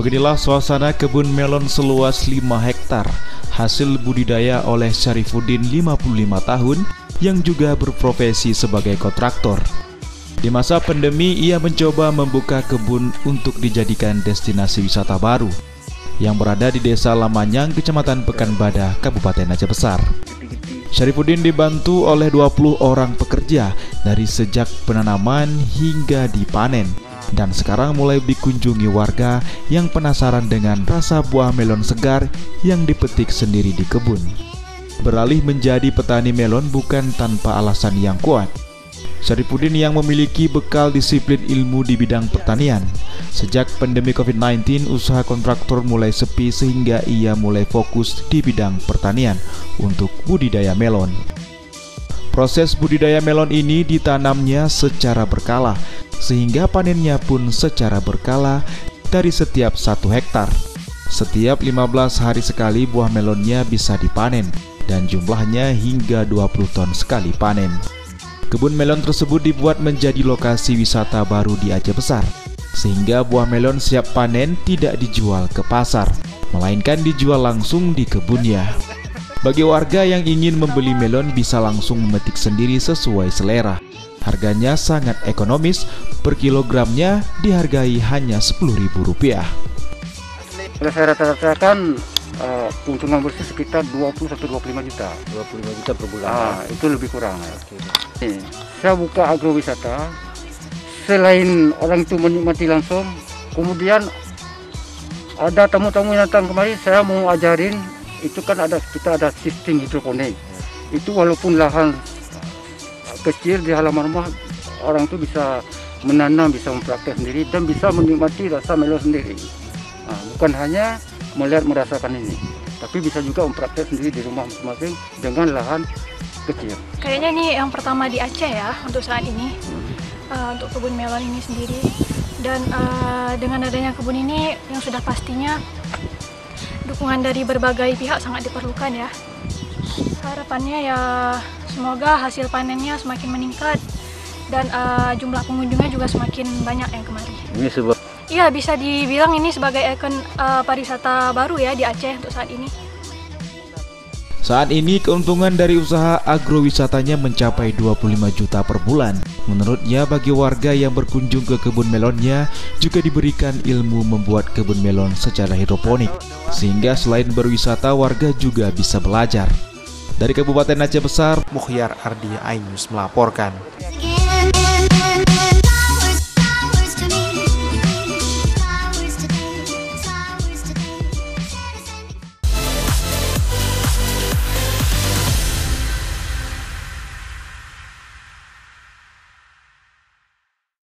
Beginilah suasana kebun melon seluas 5 hektar, hasil budidaya oleh Syarifuddin 55 tahun yang juga berprofesi sebagai kontraktor. Di masa pandemi, ia mencoba membuka kebun untuk dijadikan destinasi wisata baru yang berada di Desa Lamanyang, Kecamatan Pekanbadah, Kabupaten Aceh Besar. Syarifuddin dibantu oleh 20 orang pekerja dari sejak penanaman hingga dipanen, dan sekarang mulai dikunjungi warga yang penasaran dengan rasa buah melon segar yang dipetik sendiri di kebun. Beralih menjadi petani melon bukan tanpa alasan yang kuat. Syarifuddin yang memiliki bekal disiplin ilmu di bidang pertanian. Sejak pandemi COVID-19, usaha kontraktor mulai sepi sehingga ia mulai fokus di bidang pertanian untuk budidaya melon. Proses budidaya melon ini ditanamnya secara berkala, sehingga panennya pun secara berkala dari setiap 1 hektar. Setiap 15 hari sekali buah melonnya bisa dipanen, dan jumlahnya hingga 20 ton sekali panen. Kebun melon tersebut dibuat menjadi lokasi wisata baru di Aceh Besar, sehingga buah melon siap panen tidak dijual ke pasar, melainkan dijual langsung di kebunnya. Bagi warga yang ingin membeli melon bisa langsung memetik sendiri sesuai selera. Harganya sangat ekonomis, per kilogramnya dihargai hanya Rp10.000. Kalau saya rata-ratakan keuntungan bersih sekitar 20-25 juta. 25 juta per bulan. Itu lebih kurang. Saya buka agrowisata, selain orang itu menikmati langsung, kemudian ada tamu-tamu yang datang kemari, saya mau ajarin, itu kan kita ada sistem hidroponik. Itu walaupun lahan kecil di halaman rumah, orang itu bisa menanam, bisa mempraktek sendiri, dan bisa menikmati rasa melon sendiri. Bukan hanya melihat merasakan ini, tapi bisa juga mempraktek sendiri di rumah masing-masing dengan lahan kecil. Kayaknya ini yang pertama di Aceh ya untuk saat ini, untuk kebun melon ini sendiri. Dan dengan adanya kebun ini yang sudah pastinya dukungan dari berbagai pihak sangat diperlukan ya. Harapannya ya semoga hasil panennya semakin meningkat dan jumlah pengunjungnya juga semakin banyak yang kemari. Ini sebuah Iya, bisa dibilang ini sebagai ikon pariwisata baru ya di Aceh untuk saat ini. Saat ini keuntungan dari usaha agrowisatanya mencapai 25 juta per bulan. Menurutnya, bagi warga yang berkunjung ke kebun melonnya juga diberikan ilmu membuat kebun melon secara hidroponik, sehingga selain berwisata, warga juga bisa belajar. Dari Kabupaten Aceh Besar, Mukhyar Ardi Ainus melaporkan.